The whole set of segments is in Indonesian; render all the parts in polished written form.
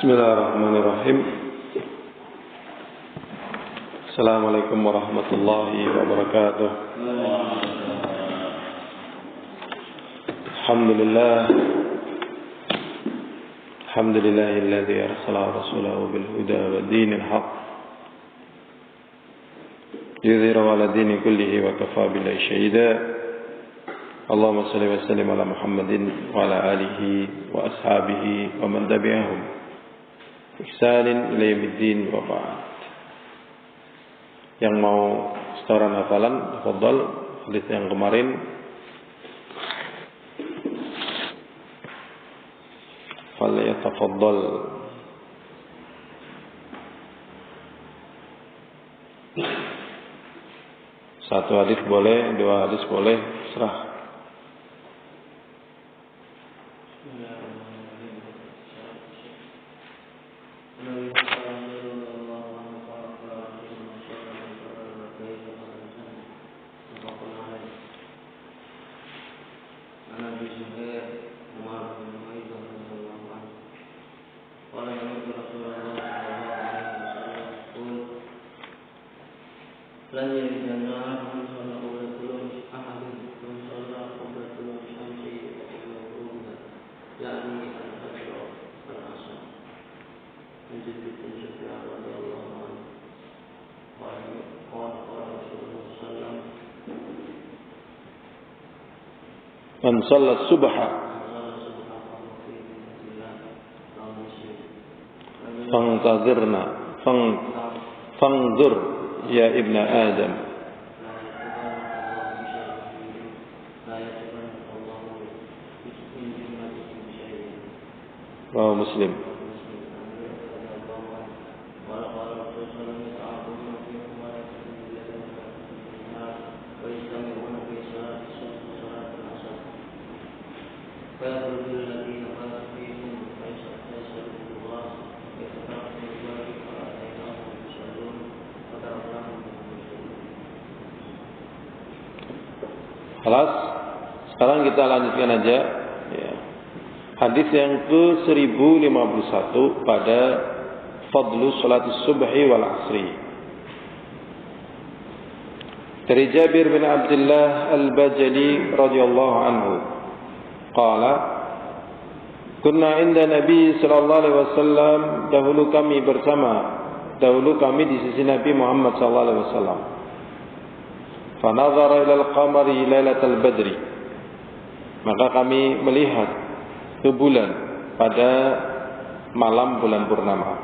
Bismillahirrahmanirrahim. Assalamualaikum warahmatullahi wabarakatuh. Alhamdulillahilladzi arsala rasulahu bil huda wa dinil haqq yudhhirahu 'ala dini kullihi wa kafaa billahi shahida. Allahumma shalli wa sallim ala Muhammadin wa ala alihi wa ashabihi wa man tabi'ahum ihsanin ila yaumiddin wa ba'd. Yang mau setoran hafalan, tafadhal. Hadis yang kemarin falyatafaddal. Satu hadis boleh, dua hadis boleh, serah. Man shalla subha fantazirna fanzur ya ibna Adam. Rawahu Muslim. Kelas, sekarang kita lanjutkan aja ya. Hadis yang ke-1051 pada fadlu salatus subhi wal asri. Dari Jabir bin Abdullah al-Bajali radhiyallahu anhu qala kunna inda Nabi sallallahu alaihi wasallam, dahulu kami di sisi Nabi Muhammad sallallahu alaihi wasallam. Fanadhara ilal qamari lailatal badri, maka kami melihat ke bulan pada malam bulan purnama.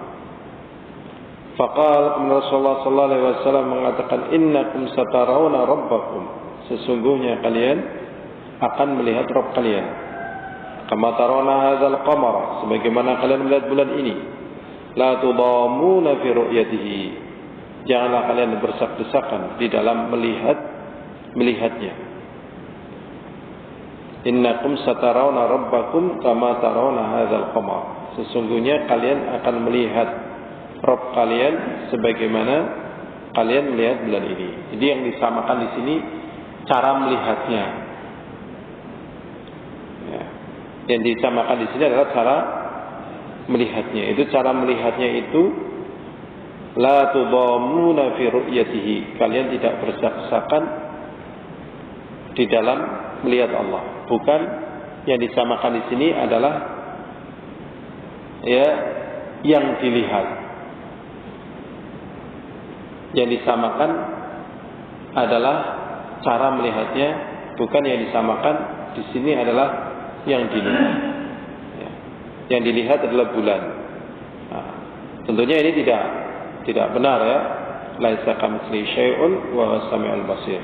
Faqala Rasulullah sallallahu alaihi wasallam mengatakan, innakum satarawna rabbakum, sesungguhnya kalian akan melihat Rabb kalian. Kama tarawna hadzal qamara, sebagaimana kalian melihat bulan ini. La tudamuna fi ru'yatihi, janganlah kalian berdesak-desakan di dalam melihatnya. Innakum satarawna rabbakum kama tarawna hadzal qamar, sesungguhnya kalian akan melihat Rabb kalian sebagaimana kalian melihat bulan ini. Jadi yang disamakan di sini cara melihatnya. Ya. Yang disamakan di sini adalah cara melihatnya. Itu cara melihatnya itu la tudamuna fi ru'yatihi, kalian tidak berdesak-desakan di dalam melihat Allah. Bukan, yang disamakan di sini adalah ya yang dilihat. Yang disamakan adalah cara melihatnya, bukan yang disamakan di sini adalah yang dilihat. Ya. Yang dilihat adalah bulan. Nah, tentunya ini tidak benar ya. Laisa kamitslihi syai'un wa huwas samiul basir.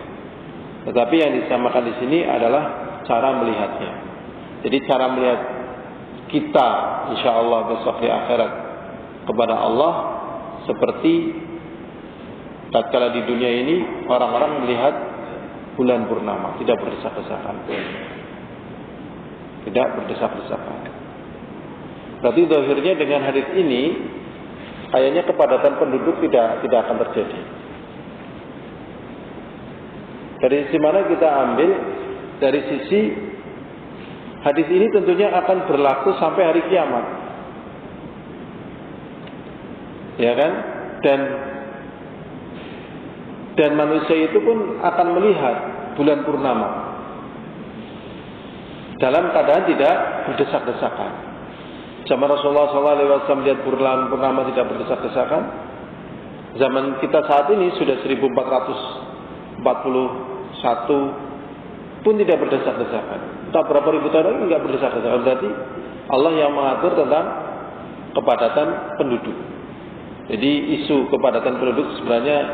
Tetapi yang disamakan di sini adalah cara melihatnya. Jadi cara melihat kita insyaallah besok di akhirat kepada Allah seperti tatkala di dunia ini orang-orang melihat bulan purnama, tidak berdesak-desakan. Tidak berdesak-desakan. Berarti zahirnya dengan hadis ini kayaknya kepadatan penduduk tidak akan terjadi. Dari sisi mana kita ambil? Dari sisi hadis ini tentunya akan berlaku sampai hari kiamat. ya kan? Dan manusia itu pun akan melihat bulan purnama dalam keadaan tidak berdesak-desakan. Zaman Rasulullah SAW lihat bulan purnama tidak berdesak-desakan. Zaman kita saat ini sudah 1441 pun tidak berdesak-desakan. Entah berapa ribu tahun lagi nggak berdesak-desakan. Berarti Allah yang mengatur tentang kepadatan penduduk. Jadi isu kepadatan penduduk sebenarnya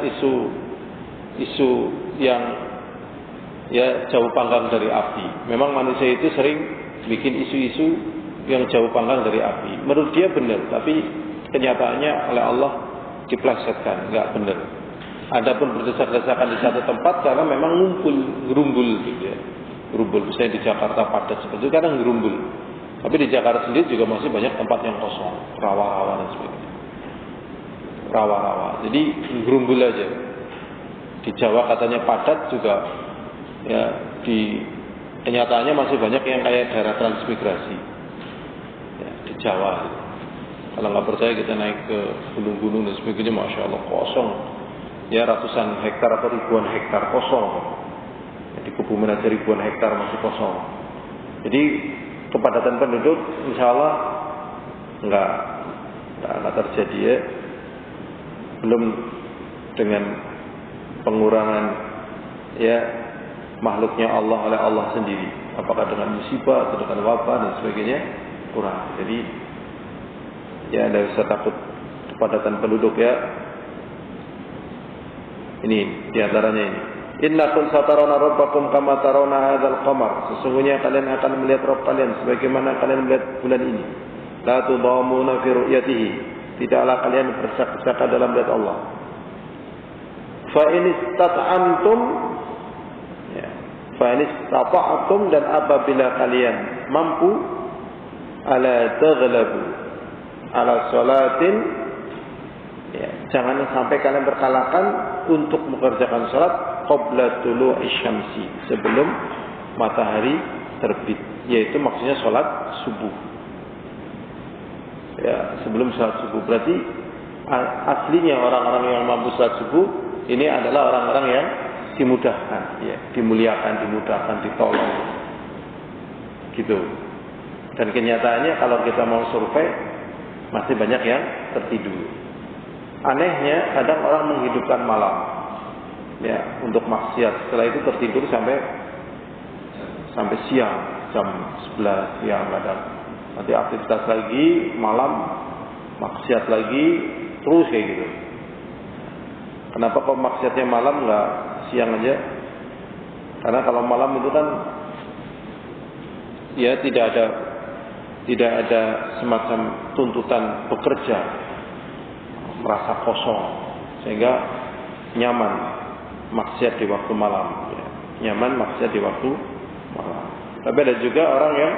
isu yang ya jauh panggang dari api. Memang manusia itu sering bikin isu-isu yang jauh panggang dari api. Menurut dia benar, tapi kenyataannya oleh Allah diplesetkan, nggak benar. Adapun berdesak-desakan di satu tempat karena memang gerumbul gitu ya. Gerumbul, misalnya di Jakarta padat seperti itu kadang gerumbul. Tapi di Jakarta sendiri juga masih banyak tempat yang kosong, rawa-rawa dan sebagainya. Rawa-rawa. Jadi gerumbul aja. Di Jawa katanya padat juga, ya di kenyataannya masih banyak yang kayak daerah transmigrasi ya, di Jawa. Kalau nggak percaya kita naik ke gunung-gunung dan sebagainya, masya Allah kosong, ya ratusan hektar atau ribuan hektar kosong. Ya, di Kebumen aja ribuan hektar masih kosong. Jadi kepadatan penduduk, insya Allah nggak terjadi ya. Belum dengan pengurangan ya makhluknya Allah oleh Allah sendiri, apakah dengan musibah atau dengan wabah dan sebagainya, kurang. Jadi ya tidak usah takut kepadatan penduduk ya. Ini diantaranya ini. Innakum satarawna rabbakum kama tarawna hadzal qamar. Sesungguhnya kalian akan melihat Rabb kalian sebagaimana kalian melihat bulan ini. La tudamuna fi ru'yatihi. Tidaklah kalian berdesak-desakan dalam melihat Allah. Fa in istata'antum, ya, fa in istata'tum, dan apabila kalian mampu, ala taghlabu ala salatin, ya, jangan sampai kalian berkalahkan untuk mengerjakan salat qabla tulu'i syamsi, sebelum matahari terbit, yaitu maksudnya salat subuh. Ya, sebelum salat subuh. Berarti aslinya orang-orang yang mampu salat subuh ini adalah orang-orang yang dimudahkan, ya, dimuliakan, dimudahkan, ditolong, gitu. Dan kenyataannya kalau kita mau survei masih banyak yang tertidur. Anehnya kadang orang menghidupkan malam, ya, untuk maksiat. Setelah itu tertidur sampai siang, jam 11 siang kadang. Nanti aktivitas lagi malam, maksiat lagi, terus kayak gitu. Kenapa kok maksiatnya malam nggak siang aja? Karena kalau malam itu kan ya tidak ada semacam tuntutan bekerja, merasa kosong, sehingga nyaman maksiat di waktu malam, ya. Nyaman maksiat di waktu malam. Tapi ada juga orang yang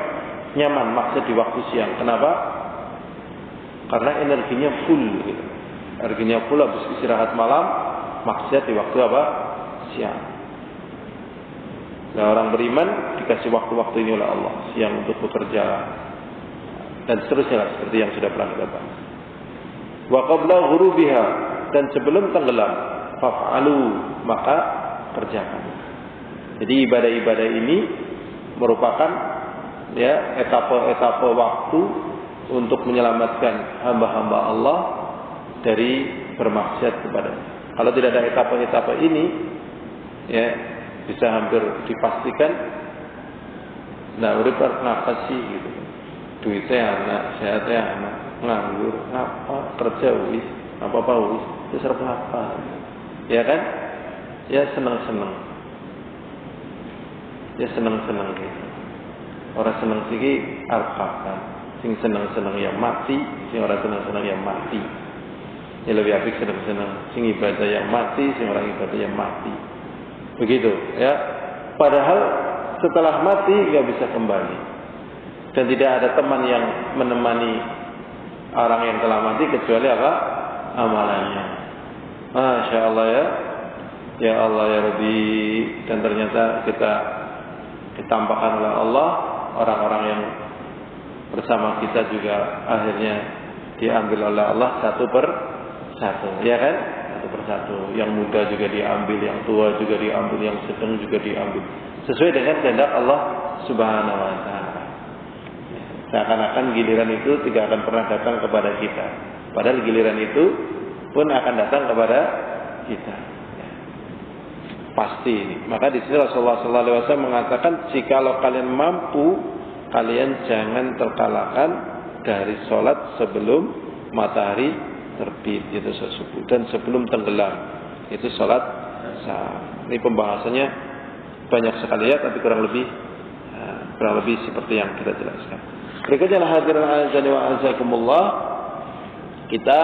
nyaman maksiat di waktu siang. Kenapa? Karena energinya full, gitu. Energinya full habis istirahat malam, maksiat di waktu apa? Siang. Nah, orang beriman dikasih waktu-waktu ini oleh Allah, siang untuk bekerja dan seterusnya, seperti yang sudah pernah kita bahas. Wa qabla ghurubiha, dan sebelum tenggelam, faf'alu, maka kerjakan. Jadi ibadah-ibadah ini merupakan ya etapa-etapa waktu untuk menyelamatkan hamba-hamba Allah dari bermaksiat kepadanya. Kalau tidak ada etapa-etapa ini, ya bisa hampir dipastikan, nah urip kenapa sih gitu. Duitnya anak, sehatnya anak, nganggur, apa kerja wis, apa wis, terus apa, ya kan? Ya senang-senang, ya senang-senang gitu. Orang senang sih arep-arep, sing senang-senang yang mati, sing orang senang-senang yang mati. Ya lebih apik senang-senang sing ibadah yang mati, sing orang ibadah yang mati. Begitu ya. Padahal setelah mati nggak bisa kembali. Dan tidak ada teman yang menemani orang yang telah mati kecuali apa? Amalannya. Masya Allah ya. Ya Allah ya Rabbi. Dan ternyata kita ditampakkan oleh Allah orang-orang yang bersama kita juga akhirnya diambil oleh Allah satu per satu, ya kan? Satu persatu. Yang muda juga diambil, yang tua juga diambil, yang sedang juga diambil. Sesuai dengan kehendak Allah Subhanahu wa taala. Seakan-akan giliran itu tidak akan pernah datang kepada kita. Padahal giliran itu pun akan datang kepada kita. Pasti ini. Maka di sini Rasulullah SAW mengatakan, jikalau kalian mampu, kalian jangan terkalahkan dari sholat sebelum matahari terbit, itu subuh, dan sebelum tenggelam, itu sholat asar. Ini pembahasannya banyak sekali ya, tapi kurang lebih seperti yang kita jelaskan. Berikutnya hadirin azani wa azakumullah, kita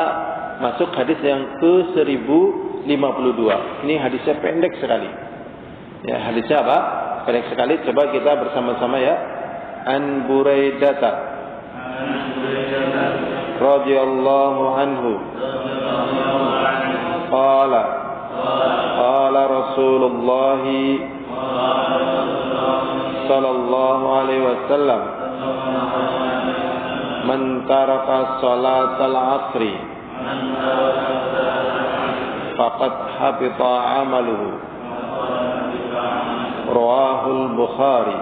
masuk hadis yang ke 1052. Ini hadisnya pendek sekali. Ya, hadisnya apa? Pendek sekali. Coba kita bersama-sama ya. An Buraidata radhiyallahu anhu qala qala Rasulullah sallallahu alaihi wasallam man taraka salatal asri faqad habita amaluhu rawahul Bukhari.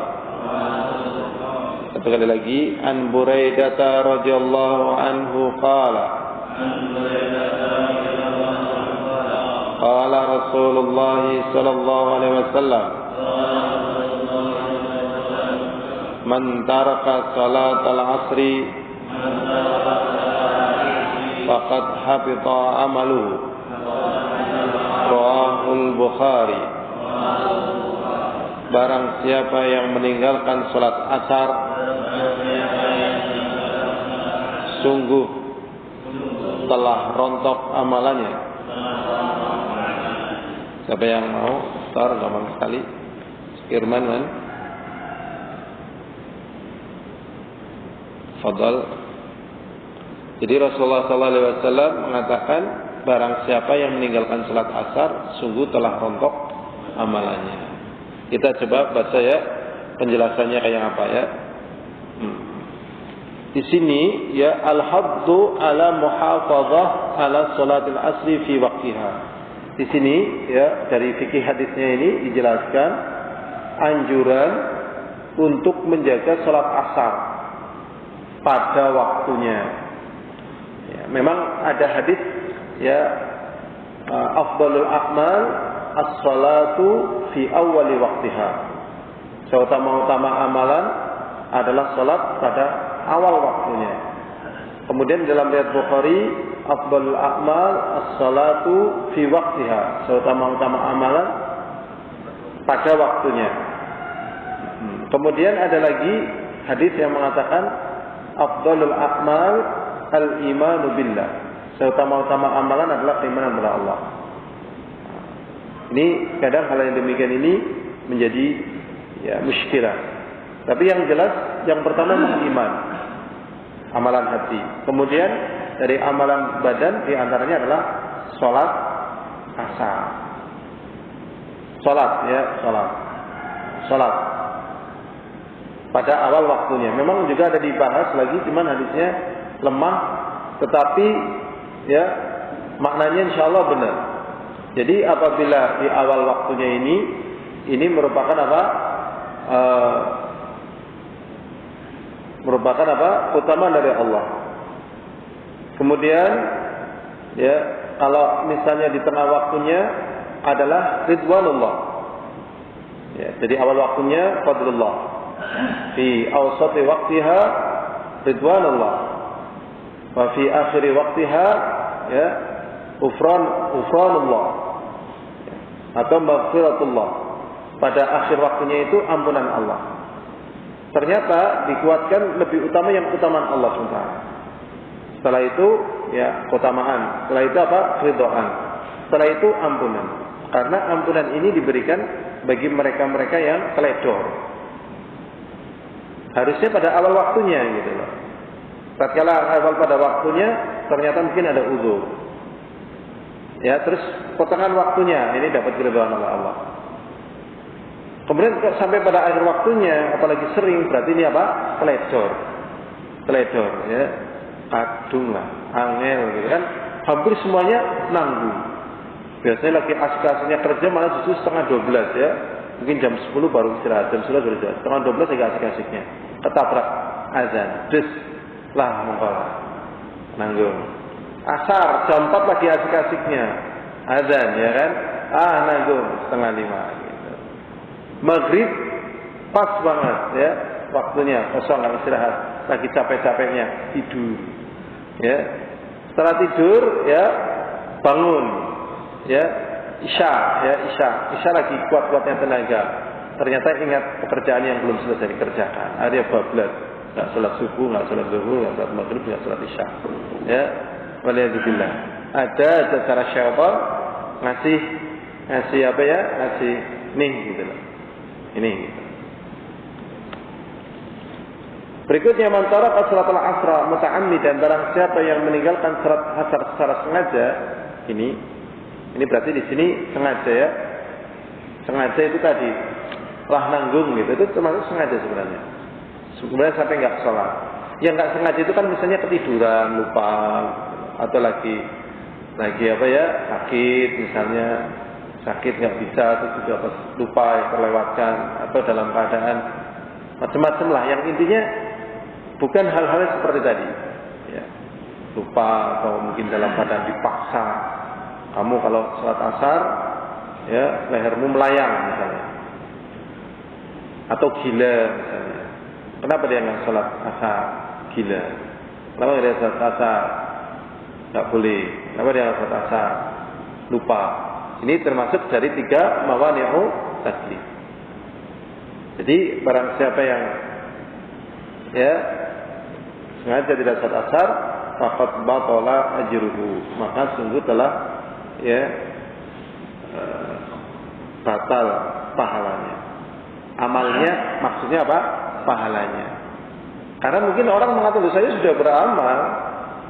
Satu kali lagi, an Buraidah radhiyallahu anhu qala qala Rasulullah sallallahu alaihi wasallam man taraka salatal asri faqad habita amaluhu rawahul Bukhari. Barang siapa yang meninggalkan salat asar, sungguh telah rontok amalannya. Siapa yang mau? Tar, gampang sekali. Irman man. Fadal. Jadi Rasulullah SAW mengatakan, barang siapa yang meninggalkan salat asar, sungguh telah rontok amalannya. Kita coba baca ya penjelasannya kayak apa ya. Di sini ya, al-haddu ala muhafazah ala salatil asri fi waqtiha. Di sini ya, dari fikih hadisnya ini dijelaskan anjuran untuk menjaga salat asar pada waktunya. Ya, memang ada hadis ya, afdalul a'mal as-salatu fi awwali waqtiha. Seutama-utama amalan adalah salat pada awal waktunya. Kemudian dalam riwayat Bukhari, afdalul a'mal as-salatu fi waqtiha. Seutama-utama amalan pada waktunya. Kemudian ada lagi hadis yang mengatakan afdalul a'mal al-imanu billah. Seutama-utama amalan adalah keimanan kepada Allah. Ini kadang hal yang demikian ini menjadi ya muskilah. Tapi yang jelas yang pertama iman, amalan hati. Kemudian dari amalan badan diantaranya adalah sholat asar. Sholat pada awal waktunya. Memang juga ada dibahas lagi, cuman hadisnya lemah, tetapi ya maknanya insyaallah benar. Jadi apabila di awal waktunya ini merupakan apa? Merupakan apa? Keutamaan dari Allah. Kemudian ya, kalau misalnya di tengah waktunya adalah ridwanullah. Ya, jadi awal waktunya fadlullah. Fi awsati waqtiha ridwanullah. Wa fi akhiri waqtiha ya ufranullah atau maghfiratullah. Pada akhir waktunya itu ampunan Allah. Ternyata dikuatkan lebih utama yang keutamaan Allah SWT. Setelah itu ya keutamaan. Setelah itu apa? Ridhaan. Setelah itu ampunan. Karena ampunan ini diberikan bagi mereka-mereka yang teledor. Harusnya pada awal waktunya gitu loh. Tatkala awal pada waktunya ternyata mungkin ada uzur. Ya, terus potongan waktunya ini dapat keridhaan oleh Allah. Kemudian sampai pada akhir waktunya, apalagi sering, berarti ini apa? Teledor, ya, kadung lah, angel, gitu kan? hampir semuanya nanggung. Biasanya lagi asik-asiknya kerja malah justru 11:30 ya. Mungkin jam 10 baru istirahat, jam 11 baru istirahat. 11:30 lagi asik-asiknya. Ketabrak azan, des lah mengkala. Nanggung. Asar jam 4 lagi asik-asiknya. Azan ya kan? Nanggung 4:30 gitu. Maghrib pas banget ya. Waktunya kosong nggak istirahat, lagi capek-capeknya tidur. Ya. Setelah tidur ya bangun. Ya, Isya lagi kuat-kuatnya tenaga. Ternyata ingat pekerjaan yang belum selesai dikerjakan. Ada bablas, nggak sholat subuh, nggak sholat zuhur, nggak sholat maghrib, nggak sholat isya. Ya, waliyadzubillah. Ada cara syaitan ngasih apa ya? Ngasih nih gitu loh. Ini. Gitu. Berikutnya man taraka salatul asra muta'ammidan, barang siapa yang meninggalkan salat asar secara sengaja, ini berarti di sini sengaja ya. Sengaja itu tadi lah nanggung gitu, itu termasuk sengaja sebenarnya. Sebenarnya sampai nggak sholat. Yang nggak sengaja itu kan misalnya ketiduran, lupa, atau lagi apa ya sakit misalnya, sakit nggak bisa, terus juga pas lupa terlewatkan, atau dalam keadaan macam-macam lah. Yang intinya bukan hal-hal seperti tadi. Ya. Lupa atau mungkin dalam keadaan dipaksa. Kamu kalau sholat asar, ya lehermu melayang misalnya, atau gila misalnya. Kenapa dia nggak sholat asar? Gila. Kenapa dia sholat asar? Nggak boleh. Kenapa dia nggak sholat asar? Lupa. Ini termasuk dari 3 mawani'u taklif. Jadi barang siapa yang ya sengaja tidak sholat asar, faqad batala ajruhu, maka sungguh telah ya batal pahalanya. Amalnya maksudnya apa? Pahalanya. Karena mungkin orang mengatakan saya sudah beramal,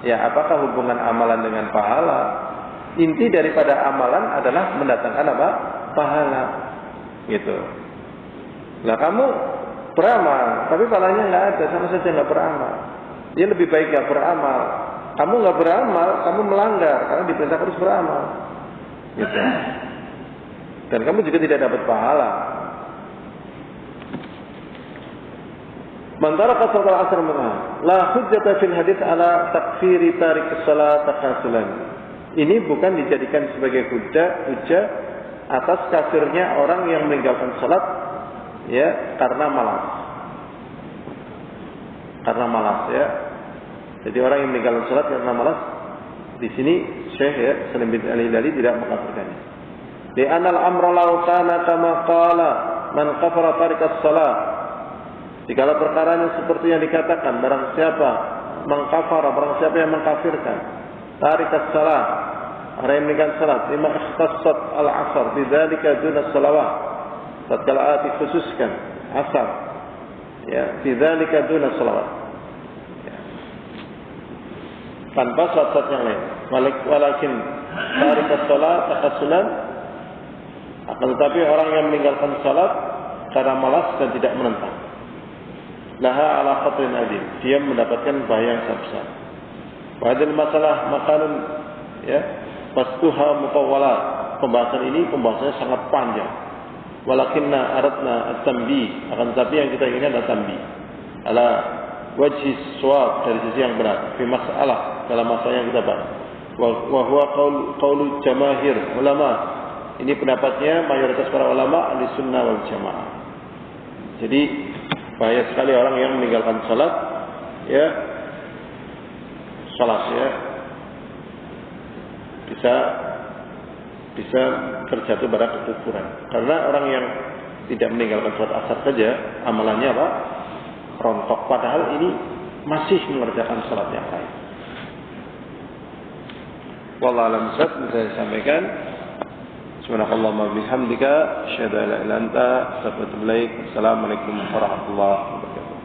ya apakah hubungan amalan dengan pahala? Inti daripada amalan adalah mendatangkan apa? Pahala. Gitu. Nah kamu beramal, tapi pahalanya nggak ada, sama saja nggak beramal. Ya lebih baik nggak beramal. Kamu nggak beramal, kamu melanggar karena diperintah harus beramal, gitu. Dan kamu juga tidak dapat pahala. Man taraka salatal asr la hujjata fil hadits ala takfiri tarik shalat takasulan. Ini bukan dijadikan sebagai hujjah atas kafirnya orang yang meninggalkan salat ya karena malas. Karena malas ya. Jadi orang yang meninggalkan salat karena malas, di sini Syekh ya Salim bin Al-Hilali tidak mengkafirkannya. Di anal amra law kana kama qala man kafara tarikas salat. Jikalau perkaranya seperti yang dikatakan, barang siapa mengkafara, barang siapa yang mengkafirkan tarikas salat, orang yang meninggalkan salat, lima ikhtassat al-asr bidzalika duna salawat. Tatkala dikhususkan asar ya bidzalika duna salawat. Tanpa salat yang lain. Walakin tarikas salat takasulan, akan tetapi orang yang meninggalkan salat karena malas dan tidak menentang, laha ala khatrin adim, dia mendapatkan bahaya yang sangat besar. Padahal masalah makanun ya pastuha mutawwala, pembahasan ini pembahasannya sangat panjang. Walakinna aradna at-tanbih, akan tetapi yang kita inginkan adalah tanbih ala wajhi shawab, dari sisi yang benar fi masalah, dalam masalah yang kita bahas. Wa huwa qaulu jamaahir ulama, ini pendapatnya mayoritas para ulama ahli sunnah wal jamaah. Jadi bahaya sekali orang yang meninggalkan salat ya, salat ya bisa terjatuh pada kekufuran. Karena orang yang tidak meninggalkan salat asar saja amalannya apa? Rontok, padahal ini masih mengerjakan salat yang lain. Wallahu a'lam bishawab. Saya sampaikan subhanakallahumma bihamdika asyhadu an la ilaha illa anta astaghfiruka wa atubu ilaik. Assalamualaikum warahmatullahi wabarakatuh.